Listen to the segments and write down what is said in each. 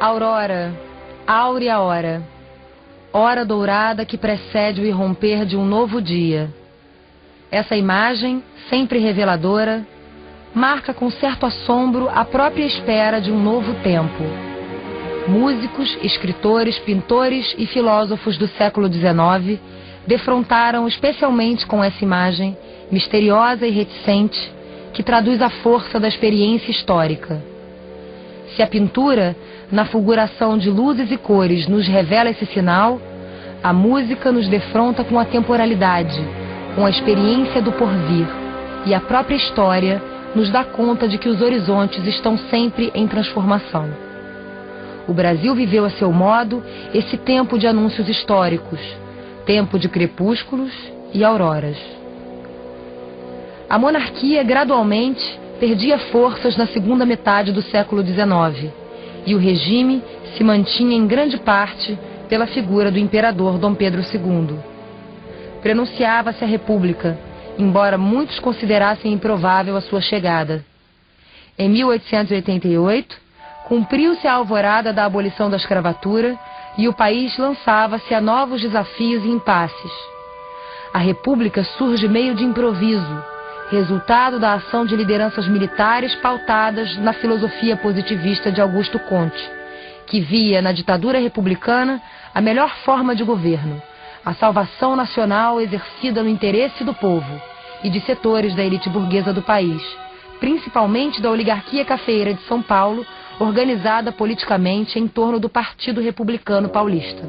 Aurora, áurea hora, hora dourada que precede o irromper de um novo dia. Essa imagem, sempre reveladora, marca com certo assombro a própria espera de um novo tempo. Músicos, escritores, pintores e filósofos do século XIX defrontaram especialmente com essa imagem, misteriosa e reticente, que traduz a força da experiência histórica. Se a pintura, na fulguração de luzes e cores, nos revela esse sinal, a música nos defronta com a temporalidade, com a experiência do porvir, e a própria história nos dá conta de que os horizontes estão sempre em transformação. O Brasil viveu a seu modo esse tempo de anúncios históricos, tempo de crepúsculos e auroras. A monarquia gradualmente perdia forças na segunda metade do século XIX, e o regime se mantinha em grande parte pela figura do imperador Dom Pedro II. Prenunciava-se a República, embora muitos considerassem improvável a sua chegada. Em 1888, cumpriu-se a alvorada da abolição da escravatura e o país lançava-se a novos desafios e impasses. A República surge meio de improviso, resultado da ação de lideranças militares pautadas na filosofia positivista de Augusto Comte, que via na ditadura republicana a melhor forma de governo, a salvação nacional exercida no interesse do povo e de setores da elite burguesa do país, principalmente da oligarquia cafeeira de São Paulo, organizada politicamente em torno do Partido Republicano Paulista.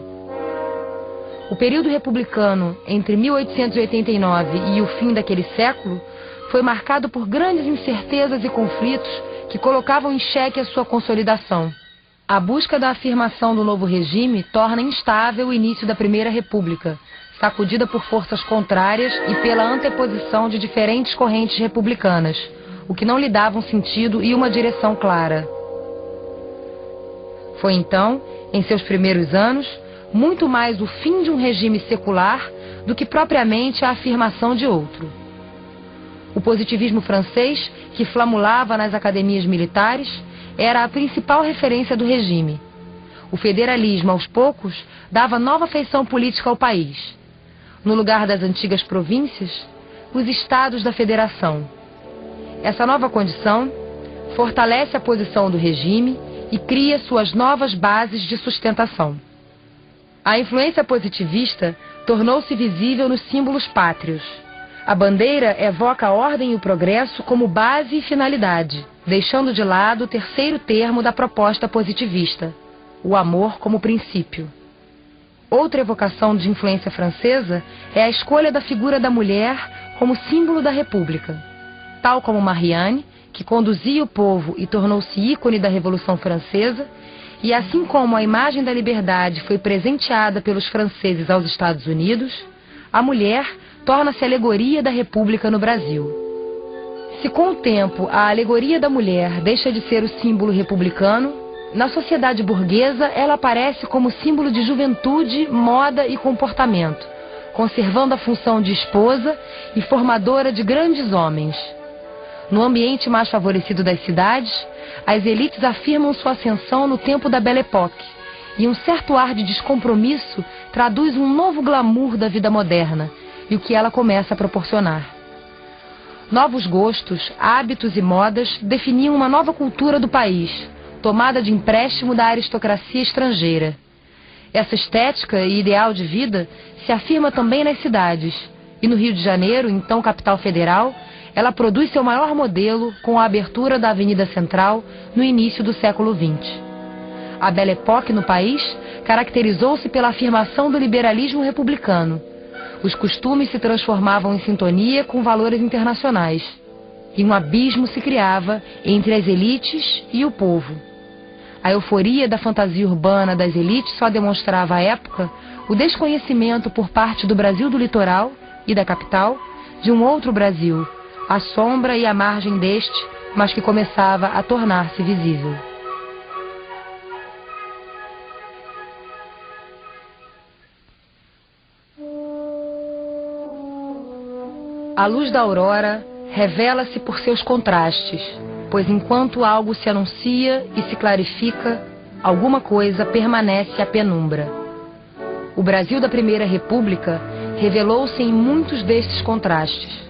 O período republicano entre 1889 e o fim daquele século foi marcado por grandes incertezas e conflitos que colocavam em xeque a sua consolidação. A busca da afirmação do novo regime torna instável o início da Primeira República, sacudida por forças contrárias e pela anteposição de diferentes correntes republicanas, o que não lhe dava um sentido e uma direção clara. Foi então, em seus primeiros anos, muito mais o fim de um regime secular do que propriamente a afirmação de outro. O positivismo francês, que flamulava nas academias militares, era a principal referência do regime. O federalismo, aos poucos, dava nova feição política ao país. No lugar das antigas províncias, os estados da federação. Essa nova condição fortalece a posição do regime e cria suas novas bases de sustentação. A influência positivista tornou-se visível nos símbolos pátrios. A bandeira evoca a ordem e o progresso como base e finalidade, deixando de lado o terceiro termo da proposta positivista, o amor como princípio. Outra evocação de influência francesa é a escolha da figura da mulher como símbolo da República. Tal como Marianne, que conduzia o povo e tornou-se ícone da Revolução Francesa, e assim como a imagem da liberdade foi presenteada pelos franceses aos Estados Unidos, a mulher torna-se alegoria da República no Brasil. Se com o tempo a alegoria da mulher deixa de ser o símbolo republicano, na sociedade burguesa ela aparece como símbolo de juventude, moda e comportamento, conservando a função de esposa e formadora de grandes homens. No ambiente mais favorecido das cidades, as elites afirmam sua ascensão no tempo da Belle Époque, e um certo ar de descompromisso traduz um novo glamour da vida moderna e o que ela começa a proporcionar. Novos gostos, hábitos e modas definiam uma nova cultura do país, tomada de empréstimo da aristocracia estrangeira. Essa estética e ideal de vida se afirma também nas cidades, e no Rio de Janeiro, então capital federal, ela produz seu maior modelo com a abertura da Avenida Central no início do século XX. A Belle Époque no país caracterizou-se pela afirmação do liberalismo republicano. Os costumes se transformavam em sintonia com valores internacionais, e um abismo se criava entre as elites e o povo. A euforia da fantasia urbana das elites só demonstrava à época o desconhecimento por parte do Brasil do litoral e da capital de um outro Brasil, à sombra e à margem deste, mas que começava a tornar-se visível. A luz da aurora revela-se por seus contrastes, pois enquanto algo se anuncia e se clarifica, alguma coisa permanece à penumbra. O Brasil da Primeira República revelou-se em muitos destes contrastes.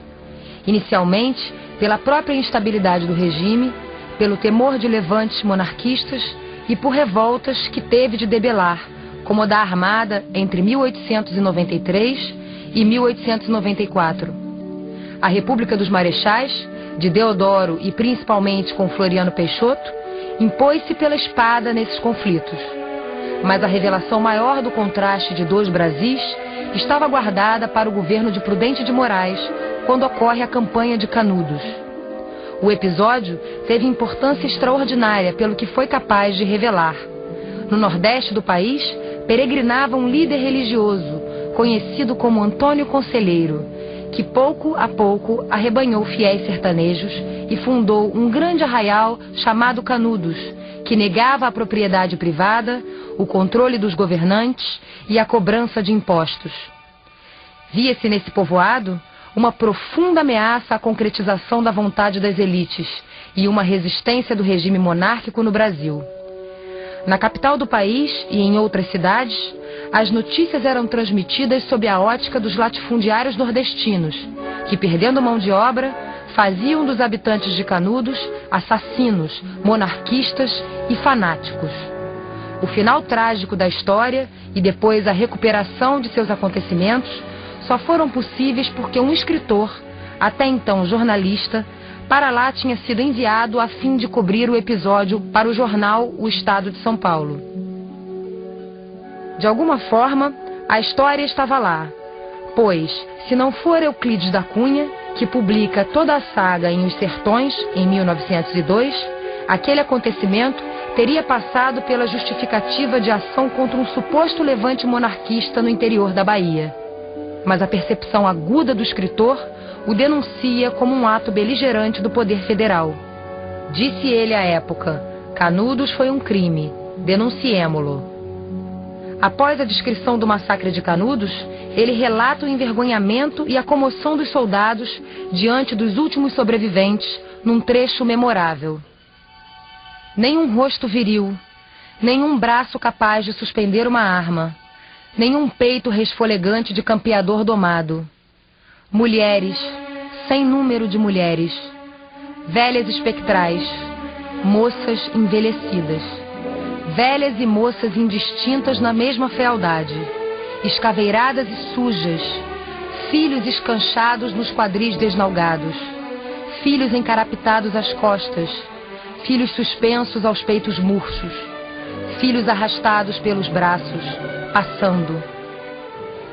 Inicialmente, pela própria instabilidade do regime, pelo temor de levantes monarquistas e por revoltas que teve de debelar, como a da Armada entre 1893 e 1894. A República dos Marechais, de Deodoro e principalmente com Floriano Peixoto, impôs-se pela espada nesses conflitos. Mas a revelação maior do contraste de dois Brasis estava guardada para o governo de Prudente de Moraes, quando ocorre a campanha de Canudos. O episódio teve importância extraordinária pelo que foi capaz de revelar. No nordeste do país, peregrinava um líder religioso, conhecido como Antônio Conselheiro, que pouco a pouco arrebanhou fiéis sertanejos e fundou um grande arraial chamado Canudos, que negava a propriedade privada, o controle dos governantes e a cobrança de impostos. Via-se nesse povoado uma profunda ameaça à concretização da vontade das elites e uma resistência do regime monárquico no Brasil. Na capital do país e em outras cidades, as notícias eram transmitidas sob a ótica dos latifundiários nordestinos, que, perdendo mão de obra, faziam dos habitantes de Canudos assassinos, monarquistas e fanáticos. O final trágico da história e depois a recuperação de seus acontecimentos só foram possíveis porque um escritor, até então jornalista, para lá tinha sido enviado a fim de cobrir o episódio para o jornal O Estado de São Paulo. De alguma forma, a história estava lá, pois, se não for Euclides da Cunha, que publica toda a saga em Os Sertões, em 1902, aquele acontecimento teria passado pela justificativa de ação contra um suposto levante monarquista no interior da Bahia. Mas a percepção aguda do escritor o denuncia como um ato beligerante do poder federal. Disse ele à época: Canudos foi um crime, denunciemo-lo. Após a descrição do massacre de Canudos, ele relata o envergonhamento e a comoção dos soldados diante dos últimos sobreviventes num trecho memorável. Nenhum rosto viril, nenhum braço capaz de suspender uma arma, nenhum peito resfolegante de campeador domado. Mulheres, sem número de mulheres, velhas espectrais, moças envelhecidas, velhas e moças indistintas na mesma fealdade, escaveiradas e sujas, filhos escanchados nos quadris desnalgados, filhos encarapitados às costas, filhos suspensos aos peitos murchos, filhos arrastados pelos braços, passando,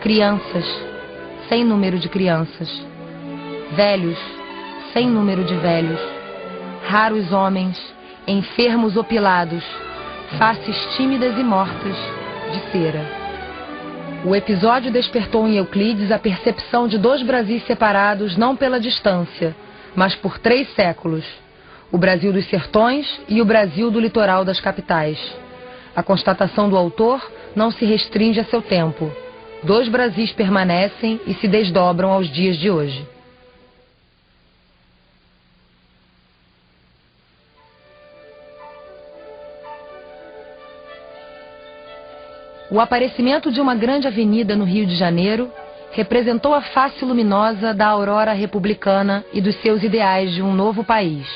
crianças, sem número de crianças, velhos, sem número de velhos, raros homens, enfermos opilados, faces tímidas e mortas, de cera. O episódio despertou em Euclides a percepção de dois Brasis separados não pela distância, mas por 3 séculos, o Brasil dos sertões e o Brasil do litoral das capitais. A constatação do autor não se restringe a seu tempo. 2 Brasis permanecem e se desdobram aos dias de hoje. O aparecimento de uma grande avenida no Rio de Janeiro representou a face luminosa da aurora republicana e dos seus ideais de um novo país.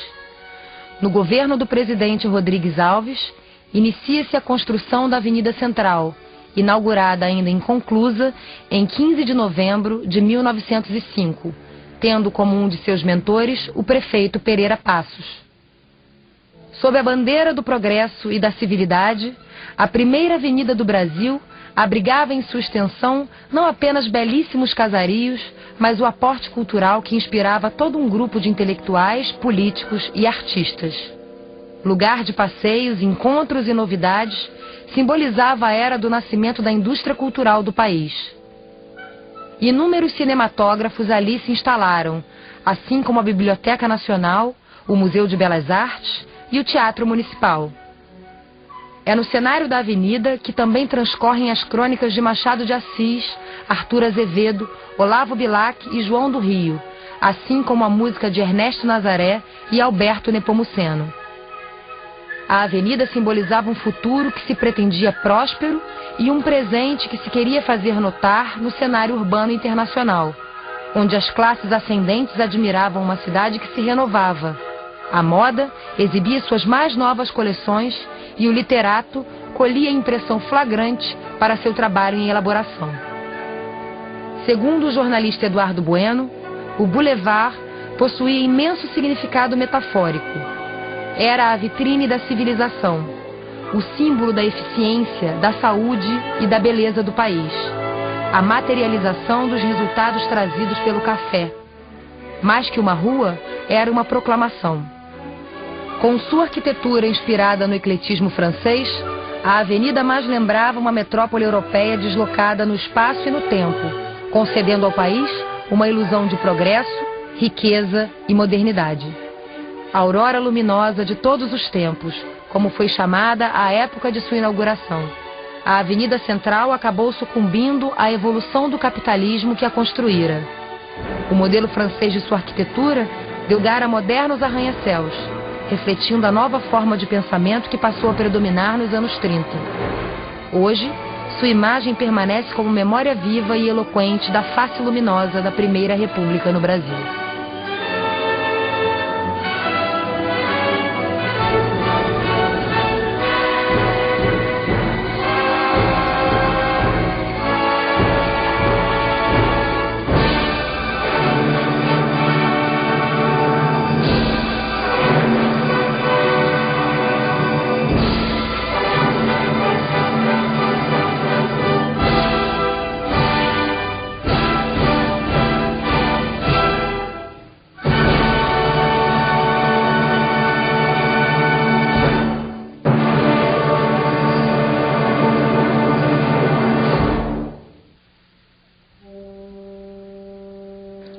No governo do presidente Rodrigues Alves, inicia-se a construção da Avenida Central, inaugurada ainda inconclusa em 15 de novembro de 1905, tendo como um de seus mentores o prefeito Pereira Passos. Sob a bandeira do progresso e da civilidade, a primeira avenida do Brasil abrigava em sua extensão não apenas belíssimos casarios, mas o aporte cultural que inspirava todo um grupo de intelectuais, políticos e artistas. Lugar de passeios, encontros e novidades, simbolizava a era do nascimento da indústria cultural do país. Inúmeros cinematógrafos ali se instalaram, assim como a Biblioteca Nacional, o Museu de Belas Artes e o Teatro Municipal. É no cenário da avenida que também transcorrem as crônicas de Machado de Assis, Arthur Azevedo, Olavo Bilac e João do Rio, assim como a música de Ernesto Nazaré e Alberto Nepomuceno. a avenida simbolizava um futuro que se pretendia próspero e um presente que se queria fazer notar no cenário urbano internacional, onde as classes ascendentes admiravam uma cidade que se renovava. A moda exibia suas mais novas coleções e o literato colhia impressão flagrante para seu trabalho em elaboração. Segundo o jornalista Eduardo Bueno, o Boulevard possuía imenso significado metafórico. Era a vitrine da civilização, o símbolo da eficiência, da saúde e da beleza do país, a materialização dos resultados trazidos pelo café. Mais que uma rua, era uma proclamação. Com sua arquitetura inspirada no ecletismo francês, a avenida mais lembrava uma metrópole europeia deslocada no espaço e no tempo, concedendo ao país uma ilusão de progresso, riqueza e modernidade. A aurora luminosa de todos os tempos, como foi chamada a época de sua inauguração. A Avenida Central acabou sucumbindo à evolução do capitalismo que a construíra. O modelo francês de sua arquitetura deu lugar a modernos arranha-céus, refletindo a nova forma de pensamento que passou a predominar nos anos 30. Hoje, sua imagem permanece como memória viva e eloquente da face luminosa da Primeira República no Brasil.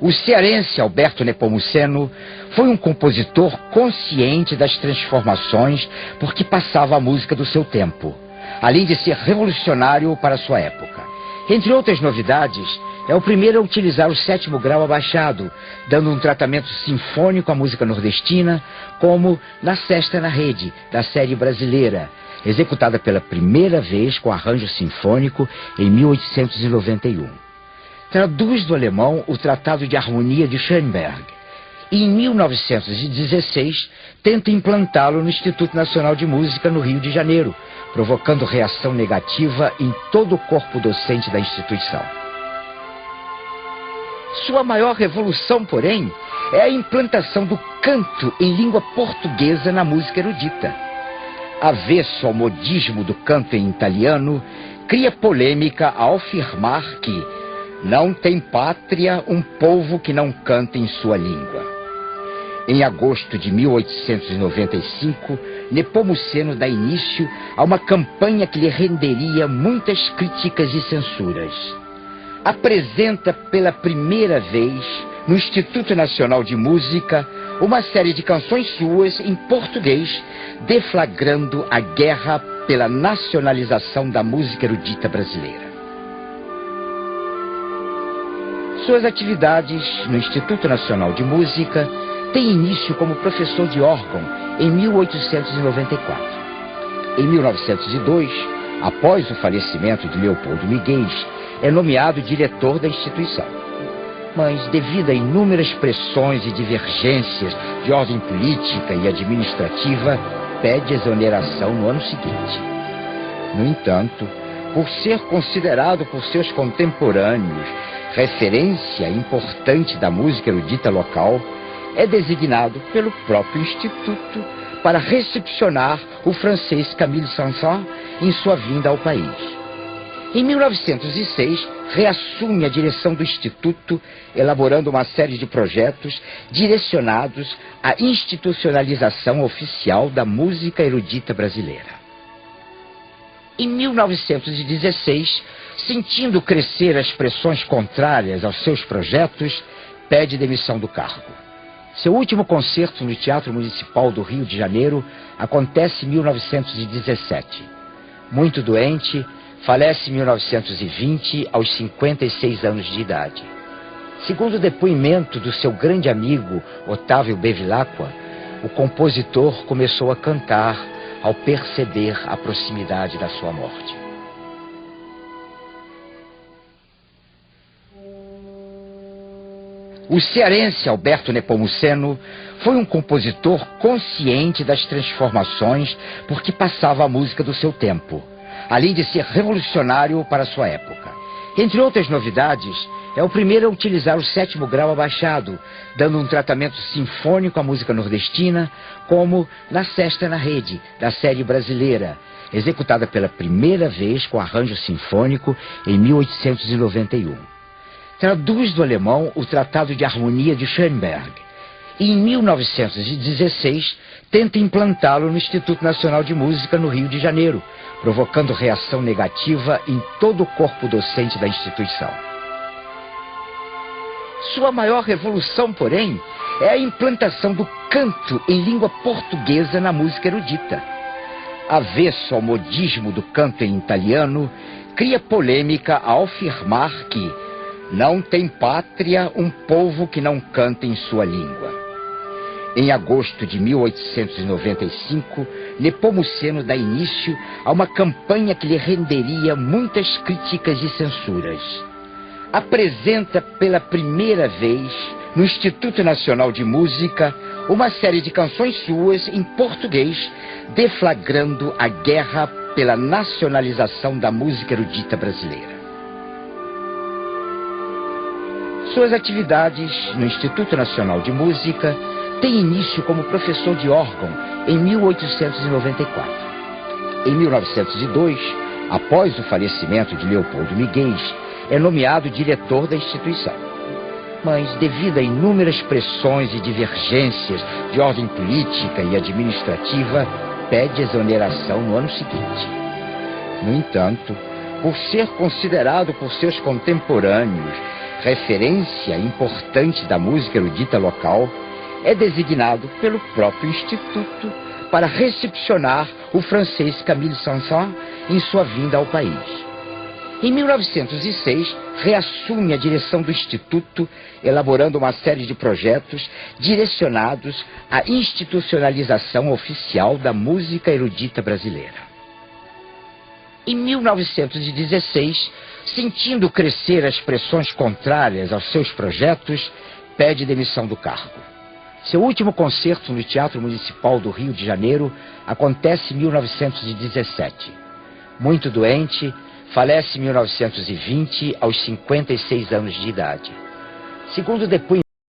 O cearense Alberto Nepomuceno foi um compositor consciente das transformações por que passava a música do seu tempo, além de ser revolucionário para sua época. Entre outras novidades, é o primeiro a utilizar o 7º grau abaixado, dando um tratamento sinfônico à música nordestina, como na Sesta na Rede, da série brasileira, executada pela primeira vez com arranjo sinfônico em 1891. Traduz do alemão o Tratado de Harmonia de Schoenberg e, em 1916, tenta implantá-lo no Instituto Nacional de Música no Rio de Janeiro, provocando reação negativa em todo o corpo docente da instituição. Sua maior revolução, porém, é a implantação do canto em língua portuguesa na música erudita. Avesso ao modismo do canto em italiano, cria polêmica ao afirmar que não tem pátria um povo que não canta em sua língua. Em agosto de 1895, Nepomuceno dá início a uma campanha que lhe renderia muitas críticas e censuras. Apresenta pela primeira vez, no Instituto Nacional de Música, uma série de canções suas em português, deflagrando a guerra pela nacionalização da música erudita brasileira. Suas atividades no Instituto Nacional de Música têm início como professor de órgão em 1894. Em 1902, após o falecimento de Leopoldo Miguel, é nomeado diretor da instituição. Mas, devido a inúmeras pressões e divergências de ordem política e administrativa, pede exoneração no ano seguinte. No entanto, por ser considerado por seus contemporâneos referência importante da música erudita local, é designado pelo próprio Instituto para recepcionar o francês Camille Saint-Saëns em sua vinda ao país. Em 1906, reassume a direção do Instituto, elaborando uma série de projetos direcionados à institucionalização oficial da música erudita brasileira. Em 1916, sentindo crescer as pressões contrárias aos seus projetos, pede demissão do cargo. Seu último concerto no Teatro Municipal do Rio de Janeiro acontece em 1917. Muito doente, falece em 1920, aos 56 anos de idade. Segundo o depoimento do seu grande amigo Otávio Bevilacqua, o compositor começou a cantar ao perceber a proximidade da sua morte. O cearense Alberto Nepomuceno foi um compositor consciente das transformações por que passava a música do seu tempo, além de ser revolucionário para sua época. Entre outras novidades, é o primeiro a utilizar o 7º grau abaixado, dando um tratamento sinfônico à música nordestina, como na Sesta na Rede, da série brasileira, executada pela primeira vez com arranjo sinfônico em 1891. Traduz do alemão o Tratado de Harmonia de Schoenberg e, em 1916, tenta implantá-lo no Instituto Nacional de Música no Rio de Janeiro, provocando reação negativa em todo o corpo docente da instituição. Sua maior revolução, porém, é a implantação do canto em língua portuguesa na música erudita. Avesso ao modismo do canto em italiano, cria polêmica ao afirmar que não tem pátria um povo que não canta em sua língua. Em agosto de 1895, Nepomuceno dá início a uma campanha que lhe renderia muitas críticas e censuras. Apresenta pela primeira vez, no Instituto Nacional de Música, uma série de canções suas em português, deflagrando a guerra pela nacionalização da música erudita brasileira. Suas atividades no Instituto Nacional de Música têm início como professor de órgão em 1894. Em 1902, após o falecimento de Leopoldo Miguel, é nomeado diretor da instituição. Mas, devido a inúmeras pressões e divergências de ordem política e administrativa, pede exoneração no ano seguinte. No entanto, por ser considerado por seus contemporâneos referência importante da música erudita local, é designado pelo próprio Instituto para recepcionar o francês Camille Saint-Saëns em sua vinda ao país. Em 1906, reassume a direção do Instituto, elaborando uma série de projetos direcionados à institucionalização oficial da música erudita brasileira. Em 1916, sentindo crescer as pressões contrárias aos seus projetos, pede demissão do cargo. Seu último concerto no Teatro Municipal do Rio de Janeiro acontece em 1917. Muito doente, falece em 1920 aos 56 anos de idade. Segundo depoimento